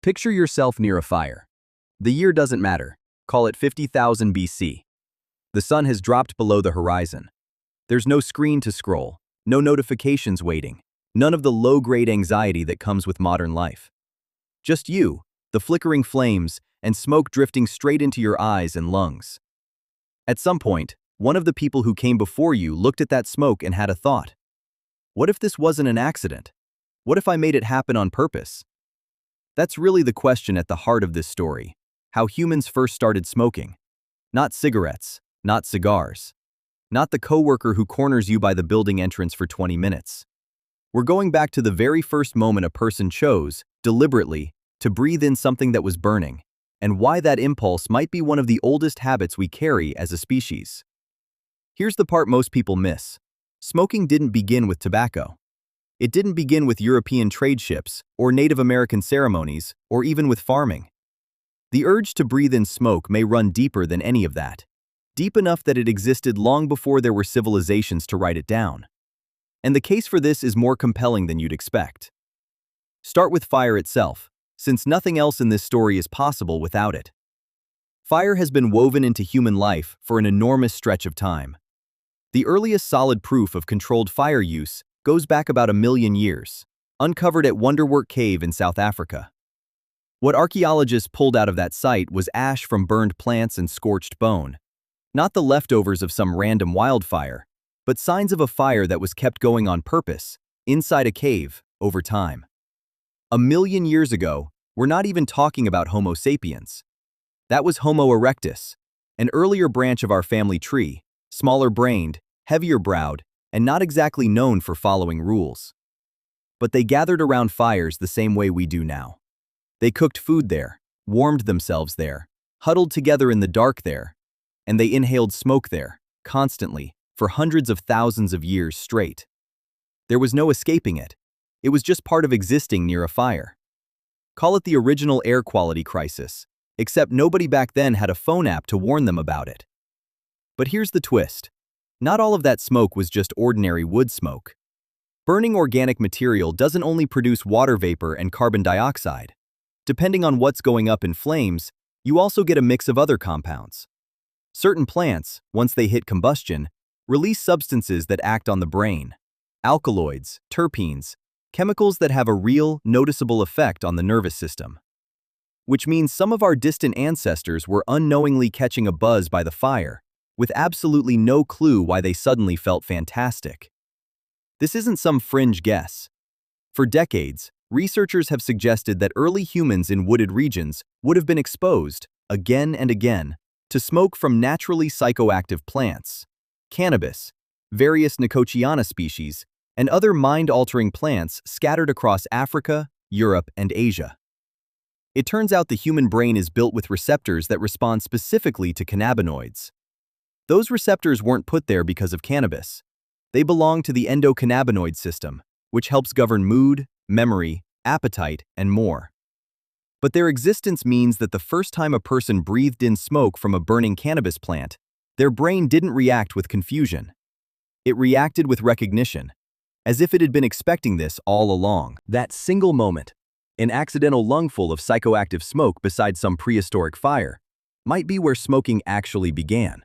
Picture yourself near a fire. The year doesn't matter. Call it 50,000 BC. The sun has dropped below the horizon. There's no screen to scroll, no notifications waiting, none of the low-grade anxiety that comes with modern life. Just you, the flickering flames, and smoke drifting straight into your eyes and lungs. At some point, one of the people who came before you looked at that smoke and had a thought. What if this wasn't an accident? What if I made it happen on purpose? That's really the question at the heart of this story. How humans first started smoking. Not cigarettes, not cigars. Not the coworker who corners you by the building entrance for 20 minutes. We're going back to the very first moment a person chose, deliberately, to breathe in something that was burning, and why that impulse might be one of the oldest habits we carry as a species. Here's the part most people miss. Smoking didn't begin with tobacco. It didn't begin with European trade ships, or Native American ceremonies, or even with farming. The urge to breathe in smoke may run deeper than any of that. Deep enough that it existed long before there were civilizations to write it down. And the case for this is more compelling than you'd expect. Start with fire itself, since nothing else in this story is possible without it. Fire has been woven into human life for an enormous stretch of time. The earliest solid proof of controlled fire use goes back about 1 million years, uncovered at Wonderwork Cave in South Africa. What archaeologists pulled out of that site was ash from burned plants and scorched bone. Not the leftovers of some random wildfire, but signs of a fire that was kept going on purpose, inside a cave, over time. 1 million years ago, we're not even talking about Homo sapiens. That was Homo erectus, an earlier branch of our family tree, smaller-brained, heavier-browed, and not exactly known for following rules. But they gathered around fires the same way we do now. They cooked food there, warmed themselves there, huddled together in the dark there, and they inhaled smoke there, constantly, for hundreds of thousands of years straight. There was no escaping it. It was just part of existing near a fire. Call it the original air quality crisis, except nobody back then had a phone app to warn them about it. But here's the twist. Not all of that smoke was just ordinary wood smoke. Burning organic material doesn't only produce water vapor and carbon dioxide. Depending on what's going up in flames, you also get a mix of other compounds. Certain plants, once they hit combustion, release substances that act on the brain. Alkaloids, terpenes, chemicals that have a real, noticeable effect on the nervous system. Which means some of our distant ancestors were unknowingly catching a buzz by the fire, with absolutely no clue why they suddenly felt fantastic. This isn't some fringe guess. For decades, researchers have suggested that early humans in wooded regions would have been exposed, again and again, to smoke from naturally psychoactive plants, cannabis, various Nicotiana species, and other mind-altering plants scattered across Africa, Europe, and Asia. It turns out the human brain is built with receptors that respond specifically to cannabinoids. Those receptors weren't put there because of cannabis. They belong to the endocannabinoid system, which helps govern mood, memory, appetite, and more. But their existence means that the first time a person breathed in smoke from a burning cannabis plant, their brain didn't react with confusion. It reacted with recognition, as if it had been expecting this all along. That single moment, an accidental lungful of psychoactive smoke beside some prehistoric fire, might be where smoking actually began.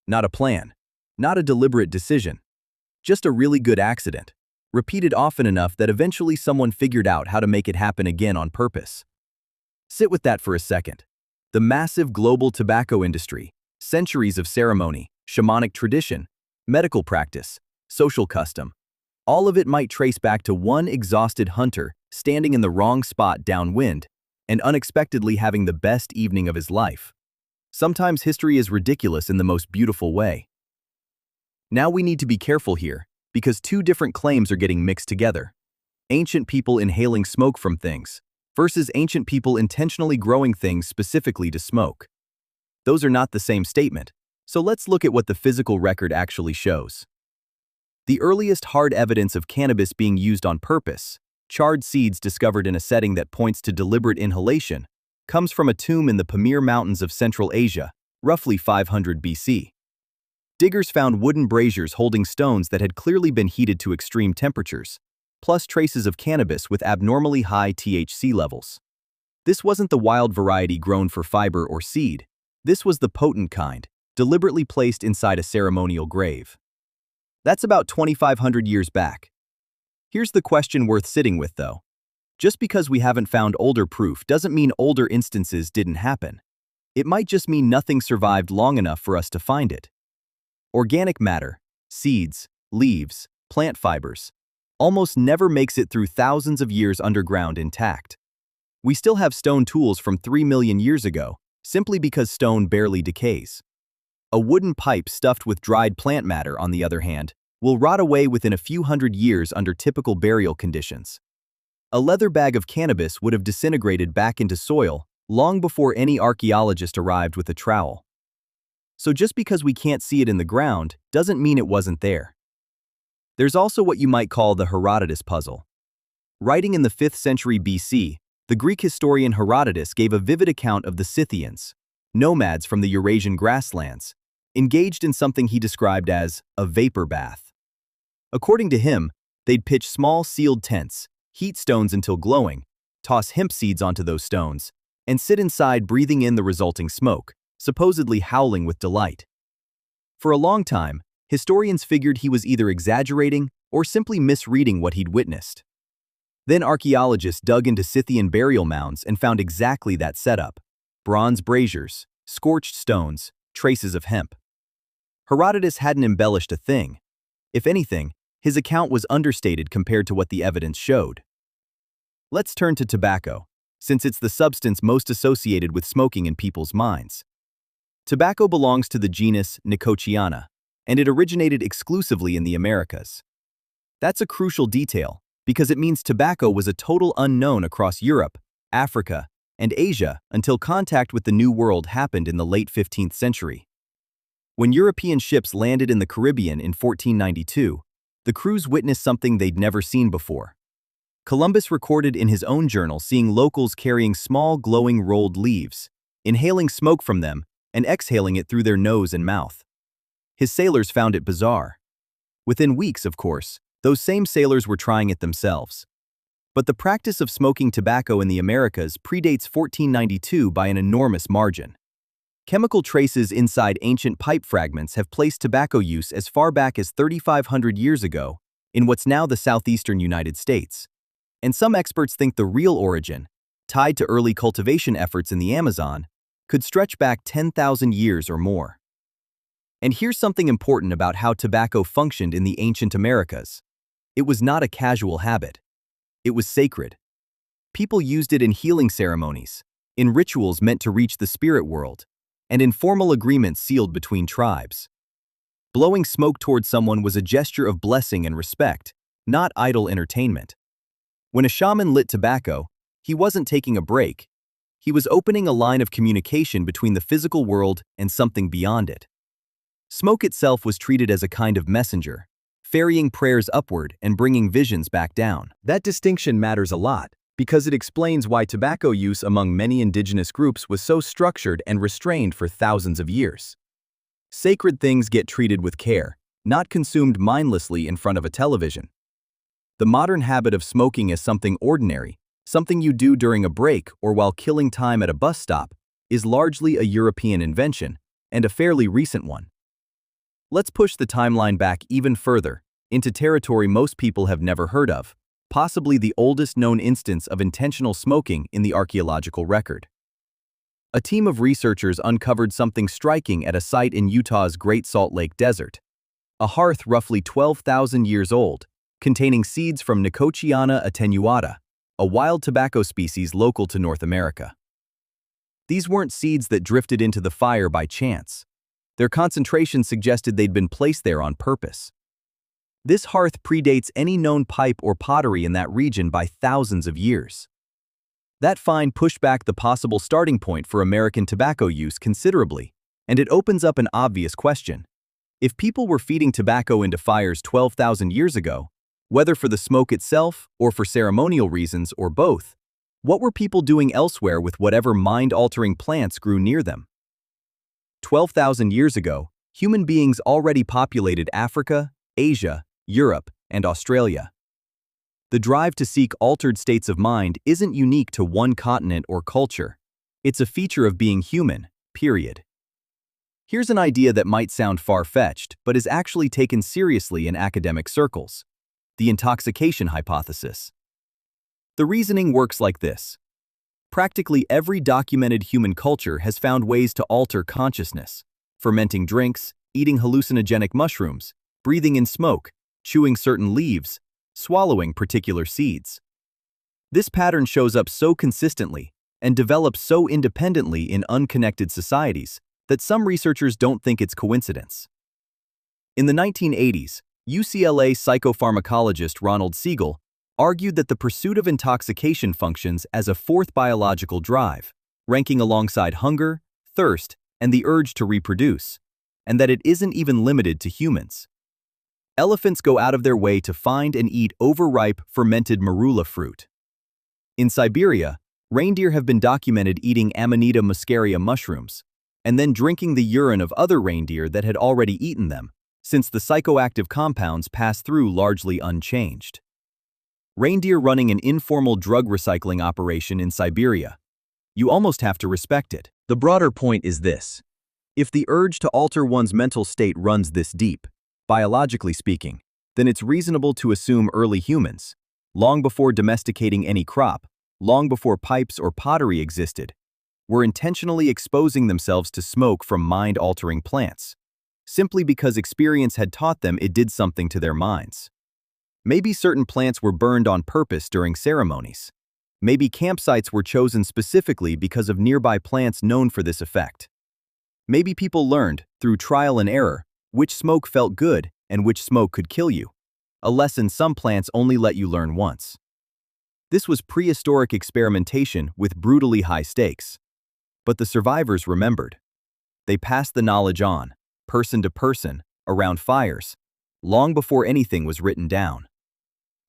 Not a plan, not a deliberate decision, just a really good accident, repeated often enough that eventually someone figured out how to make it happen again on purpose. Sit with that for a second. The massive global tobacco industry, centuries of ceremony, shamanic tradition, medical practice, social custom, all of it might trace back to one exhausted hunter standing in the wrong spot downwind and unexpectedly having the best evening of his life. Sometimes history is ridiculous in the most beautiful way. Now we need to be careful here, because two different claims are getting mixed together. Ancient people inhaling smoke from things, versus ancient people intentionally growing things specifically to smoke. Those are not the same statement, so let's look at what the physical record actually shows. The earliest hard evidence of cannabis being used on purpose, charred seeds discovered in a setting that points to deliberate inhalation, comes from a tomb in the Pamir Mountains of Central Asia, roughly 500 BC. Diggers found wooden braziers holding stones that had clearly been heated to extreme temperatures, plus traces of cannabis with abnormally high THC levels. This wasn't the wild variety grown for fiber or seed. This was the potent kind, deliberately placed inside a ceremonial grave. That's about 2,500 years back. Here's the question worth sitting with, though. Just because we haven't found older proof doesn't mean older instances didn't happen. It might just mean nothing survived long enough for us to find it. Organic matter, seeds, leaves, plant fibers, almost never makes it through thousands of years underground intact. We still have stone tools from 3 million years ago, simply because stone barely decays. A wooden pipe stuffed with dried plant matter, on the other hand, will rot away within a few hundred years under typical burial conditions. A leather bag of cannabis would have disintegrated back into soil long before any archaeologist arrived with a trowel. So just because we can't see it in the ground doesn't mean it wasn't there. There's also what you might call the Herodotus puzzle. Writing in the 5th century BC, the Greek historian Herodotus gave a vivid account of the Scythians, nomads from the Eurasian grasslands, engaged in something he described as a vapor bath. According to him, they'd pitch small sealed tents, heat stones until glowing, toss hemp seeds onto those stones, and sit inside breathing in the resulting smoke, supposedly howling with delight. For a long time, historians figured he was either exaggerating or simply misreading what he'd witnessed. Then archaeologists dug into Scythian burial mounds and found exactly that setup: bronze braziers, scorched stones, traces of hemp. Herodotus hadn't embellished a thing. If anything, his account was understated compared to what the evidence showed. Let's turn to tobacco, since it's the substance most associated with smoking in people's minds. Tobacco belongs to the genus Nicotiana, and it originated exclusively in the Americas. That's a crucial detail, because it means tobacco was a total unknown across Europe, Africa, and Asia until contact with the New World happened in the late 15th century. When European ships landed in the Caribbean in 1492, the crews witnessed something they'd never seen before. Columbus recorded in his own journal seeing locals carrying small glowing rolled leaves, inhaling smoke from them and exhaling it through their nose and mouth. His sailors found it bizarre. Within weeks, of course, those same sailors were trying it themselves. But the practice of smoking tobacco in the Americas predates 1492 by an enormous margin. Chemical traces inside ancient pipe fragments have placed tobacco use as far back as 3,500 years ago in what's now the southeastern United States. And some experts think the real origin, tied to early cultivation efforts in the Amazon, could stretch back 10,000 years or more. And here's something important about how tobacco functioned in the ancient Americas. It was not a casual habit. It was sacred. People used it in healing ceremonies, in rituals meant to reach the spirit world, and in formal agreements sealed between tribes. Blowing smoke toward someone was a gesture of blessing and respect, not idle entertainment. When a shaman lit tobacco, he wasn't taking a break. He was opening a line of communication between the physical world and something beyond it. Smoke itself was treated as a kind of messenger, ferrying prayers upward and bringing visions back down. That distinction matters a lot, because it explains why tobacco use among many indigenous groups was so structured and restrained for thousands of years. Sacred things get treated with care, not consumed mindlessly in front of a television. The modern habit of smoking as something ordinary, something you do during a break or while killing time at a bus stop, is largely a European invention, and a fairly recent one. Let's push the timeline back even further, into territory most people have never heard of, possibly the oldest known instance of intentional smoking in the archaeological record. A team of researchers uncovered something striking at a site in Utah's Great Salt Lake Desert. A hearth roughly 12,000 years old, containing seeds from Nicotiana attenuata, a wild tobacco species local to North America. These weren't seeds that drifted into the fire by chance. Their concentration suggested they'd been placed there on purpose. This hearth predates any known pipe or pottery in that region by thousands of years. That find pushed back the possible starting point for American tobacco use considerably, and it opens up an obvious question. If people were feeding tobacco into fires 12,000 years ago, whether for the smoke itself or for ceremonial reasons or both, what were people doing elsewhere with whatever mind-altering plants grew near them? 12,000 years ago, human beings already populated Africa, Asia, Europe, and Australia. The drive to seek altered states of mind isn't unique to one continent or culture. It's a feature of being human, period. Here's an idea that might sound far-fetched, but is actually taken seriously in academic circles: the intoxication hypothesis. The reasoning works like this. Practically every documented human culture has found ways to alter consciousness: fermenting drinks, eating hallucinogenic mushrooms, breathing in smoke, chewing certain leaves, swallowing particular seeds. This pattern shows up so consistently and develops so independently in unconnected societies that some researchers don't think it's coincidence. In the 1980s, UCLA psychopharmacologist Ronald Siegel argued that the pursuit of intoxication functions as a fourth biological drive, ranking alongside hunger, thirst, and the urge to reproduce, and that it isn't even limited to humans. Elephants go out of their way to find and eat overripe, fermented marula fruit. In Siberia, reindeer have been documented eating Amanita muscaria mushrooms, and then drinking the urine of other reindeer that had already eaten them, since the psychoactive compounds pass through largely unchanged. Reindeer running an informal drug recycling operation in Siberia. You almost have to respect it. The broader point is this: if the urge to alter one's mental state runs this deep, biologically speaking, then it's reasonable to assume early humans, long before domesticating any crop, long before pipes or pottery existed, were intentionally exposing themselves to smoke from mind-altering plants, simply because experience had taught them it did something to their minds. Maybe certain plants were burned on purpose during ceremonies. Maybe campsites were chosen specifically because of nearby plants known for this effect. Maybe people learned, through trial and error, which smoke felt good and which smoke could kill you, a lesson some plants only let you learn once. This was prehistoric experimentation with brutally high stakes. But the survivors remembered. They passed the knowledge on, person to person, around fires, long before anything was written down.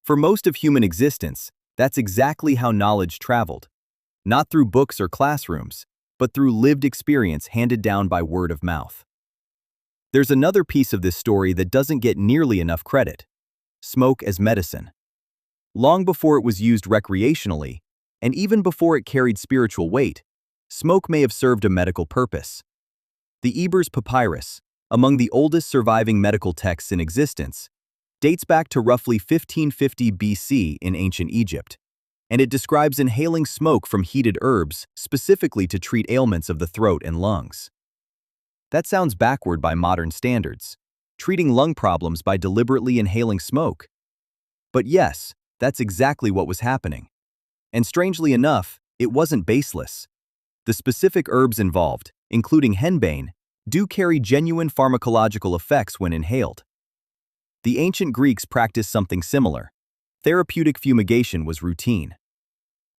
For most of human existence, that's exactly how knowledge traveled. Not through books or classrooms, but through lived experience handed down by word of mouth. There's another piece of this story that doesn't get nearly enough credit: smoke as medicine. Long before it was used recreationally, and even before it carried spiritual weight, smoke may have served a medical purpose. The Ebers Papyrus, among the oldest surviving medical texts in existence, dates back to roughly 1550 BC in ancient Egypt, and it describes inhaling smoke from heated herbs specifically to treat ailments of the throat and lungs. That sounds backward by modern standards, treating lung problems by deliberately inhaling smoke. But yes, that's exactly what was happening. And strangely enough, it wasn't baseless. The specific herbs involved, including henbane, do carry genuine pharmacological effects when inhaled. The ancient Greeks practiced something similar. Therapeutic fumigation was routine.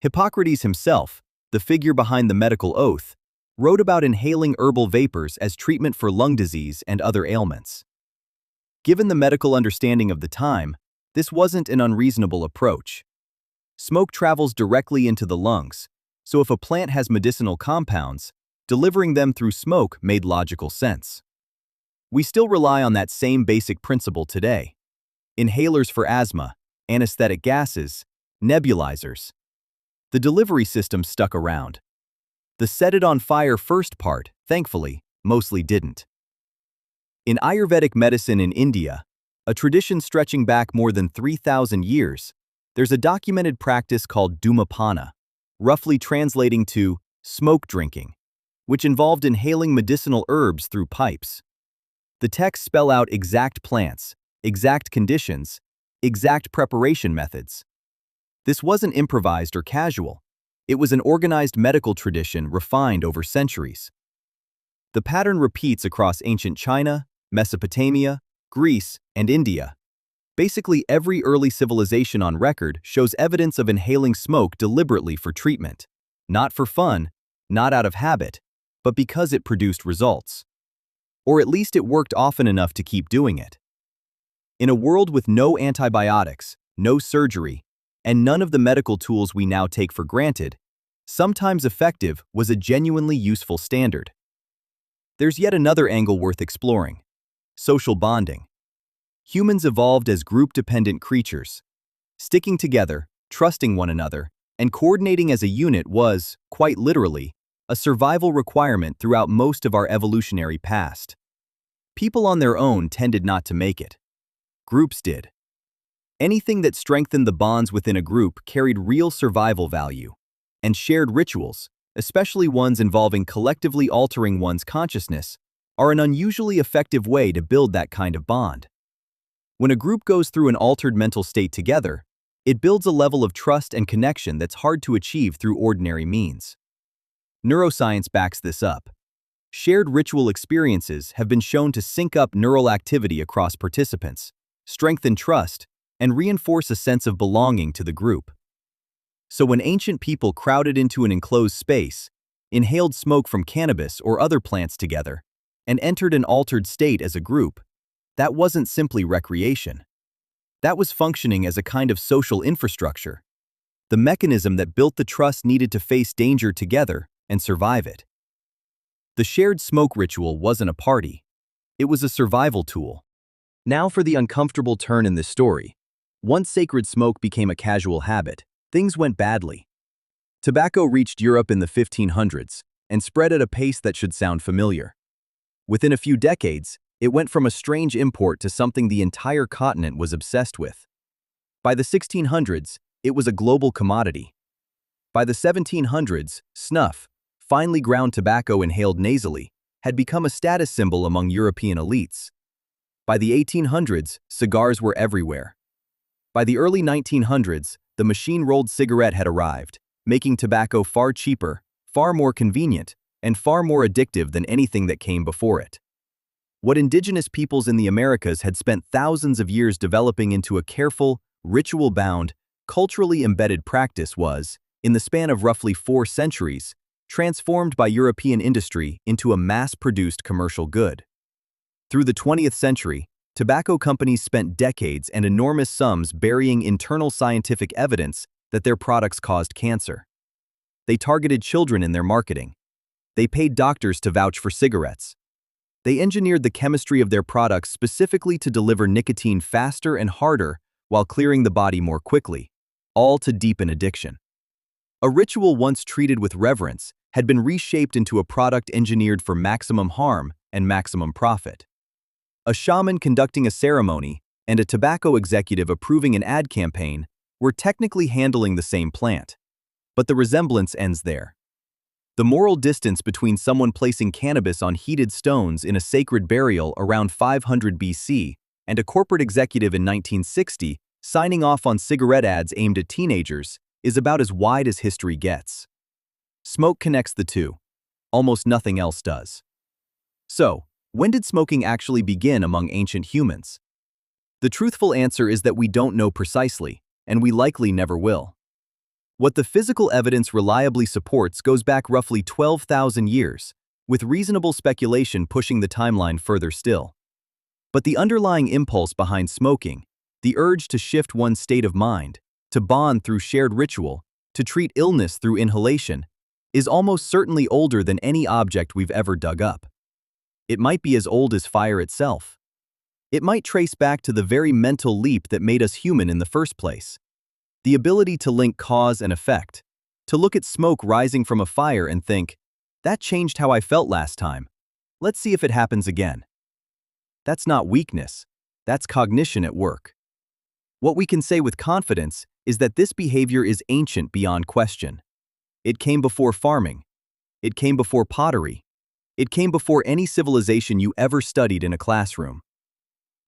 Hippocrates himself, the figure behind the medical oath, wrote about inhaling herbal vapors as treatment for lung disease and other ailments. Given the medical understanding of the time, this wasn't an unreasonable approach. Smoke travels directly into the lungs, so if a plant has medicinal compounds, delivering them through smoke made logical sense. We still rely on that same basic principle today. Inhalers for asthma, anesthetic gases, nebulizers. The delivery system stuck around. The set it on fire first part, thankfully, mostly didn't. In Ayurvedic medicine in India, a tradition stretching back more than 3,000 years, there's a documented practice called dhumapana, roughly translating to smoke drinking, which involved inhaling medicinal herbs through pipes. The texts spell out exact plants, exact conditions, exact preparation methods. This wasn't improvised or casual. It was an organized medical tradition refined over centuries. The pattern repeats across ancient China, Mesopotamia, Greece, and India. Basically, every early civilization on record shows evidence of inhaling smoke deliberately for treatment. Not for fun, not out of habit, but because it produced results. Or at least it worked often enough to keep doing it. In a world with no antibiotics, no surgery, and none of the medical tools we now take for granted, sometimes effective was a genuinely useful standard. There's yet another angle worth exploring: social bonding. Humans evolved as group-dependent creatures. Sticking together, trusting one another, and coordinating as a unit was, quite literally, a survival requirement throughout most of our evolutionary past. People on their own tended not to make it. Groups did. Anything that strengthened the bonds within a group carried real survival value, and shared rituals, especially ones involving collectively altering one's consciousness, are an unusually effective way to build that kind of bond. When a group goes through an altered mental state together, it builds a level of trust and connection that's hard to achieve through ordinary means. Neuroscience backs this up. Shared ritual experiences have been shown to sync up neural activity across participants, strengthen trust, and reinforce a sense of belonging to the group. So when ancient people crowded into an enclosed space, inhaled smoke from cannabis or other plants together, and entered an altered state as a group, that wasn't simply recreation. That was functioning as a kind of social infrastructure, the mechanism that built the trust needed to face danger together and survive it. The shared smoke ritual wasn't a party. It was a survival tool. Now for the uncomfortable turn in this story. Once sacred smoke became a casual habit, things went badly. Tobacco reached Europe in the 1500s and spread at a pace that should sound familiar. Within a few decades, it went from a strange import to something the entire continent was obsessed with. By the 1600s, it was a global commodity. By the 1700s, snuff, finely ground tobacco inhaled nasally, had become a status symbol among European elites. By the 1800s, cigars were everywhere. By the early 1900s, the machine-rolled cigarette had arrived, making tobacco far cheaper, far more convenient, and far more addictive than anything that came before it. What indigenous peoples in the Americas had spent thousands of years developing into a careful, ritual-bound, culturally embedded practice was, in the span of roughly 4 centuries, transformed by European industry into a mass-produced commercial good. Through the 20th century, tobacco companies spent decades and enormous sums burying internal scientific evidence that their products caused cancer. They targeted children in their marketing. They paid doctors to vouch for cigarettes. They engineered the chemistry of their products specifically to deliver nicotine faster and harder while clearing the body more quickly, all to deepen addiction. A ritual once treated with reverence had been reshaped into a product engineered for maximum harm and maximum profit. A shaman conducting a ceremony and a tobacco executive approving an ad campaign were technically handling the same plant, but the resemblance ends there. The moral distance between someone placing cannabis on heated stones in a sacred burial around 500 BC and a corporate executive in 1960 signing off on cigarette ads aimed at teenagers is about as wide as history gets. Smoke connects the two. Almost nothing else does. So, when did smoking actually begin among ancient humans? The truthful answer is that we don't know precisely, and we likely never will. What the physical evidence reliably supports goes back roughly 12,000 years, with reasonable speculation pushing the timeline further still. But the underlying impulse behind smoking, the urge to shift one's state of mind, to bond through shared ritual, to treat illness through inhalation, is almost certainly older than any object we've ever dug up. It might be as old as fire itself. It might trace back to the very mental leap that made us human in the first place. The ability to link cause and effect, to look at smoke rising from a fire and think, that changed how I felt last time. Let's see if it happens again. That's not weakness, that's cognition at work. What we can say with confidence is that this behavior is ancient beyond question. It came before farming. It came before pottery. It came before any civilization you ever studied in a classroom.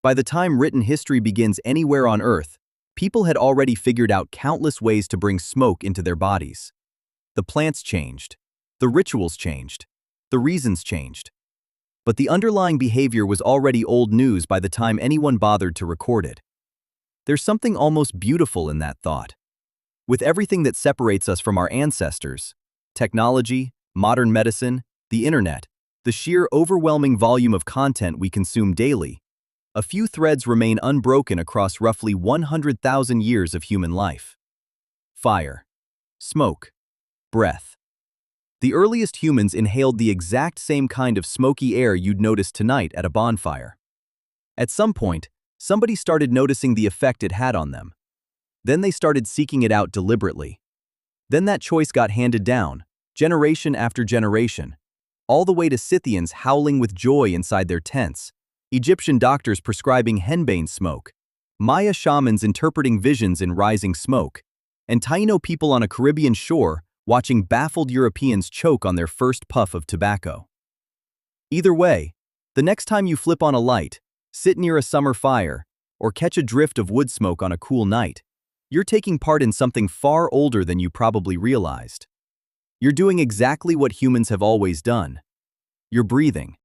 By the time written history begins anywhere on Earth, people had already figured out countless ways to bring smoke into their bodies. The plants changed. The rituals changed. The reasons changed. But the underlying behavior was already old news by the time anyone bothered to record it. There's something almost beautiful in that thought. With everything that separates us from our ancestors, technology, modern medicine, the internet, the sheer overwhelming volume of content we consume daily, a few threads remain unbroken across roughly 100,000 years of human life. Fire, smoke, breath. The earliest humans inhaled the exact same kind of smoky air you'd notice tonight at a bonfire. At some point, somebody started noticing the effect it had on them. Then they started seeking it out deliberately. Then that choice got handed down, generation after generation, all the way to Scythians howling with joy inside their tents, Egyptian doctors prescribing henbane smoke, Maya shamans interpreting visions in rising smoke, and Taino people on a Caribbean shore watching baffled Europeans choke on their first puff of tobacco. Either way, the next time you flip on a light, sit near a summer fire, or catch a drift of wood smoke on a cool night, you're taking part in something far older than you probably realized. You're doing exactly what humans have always done. You're breathing.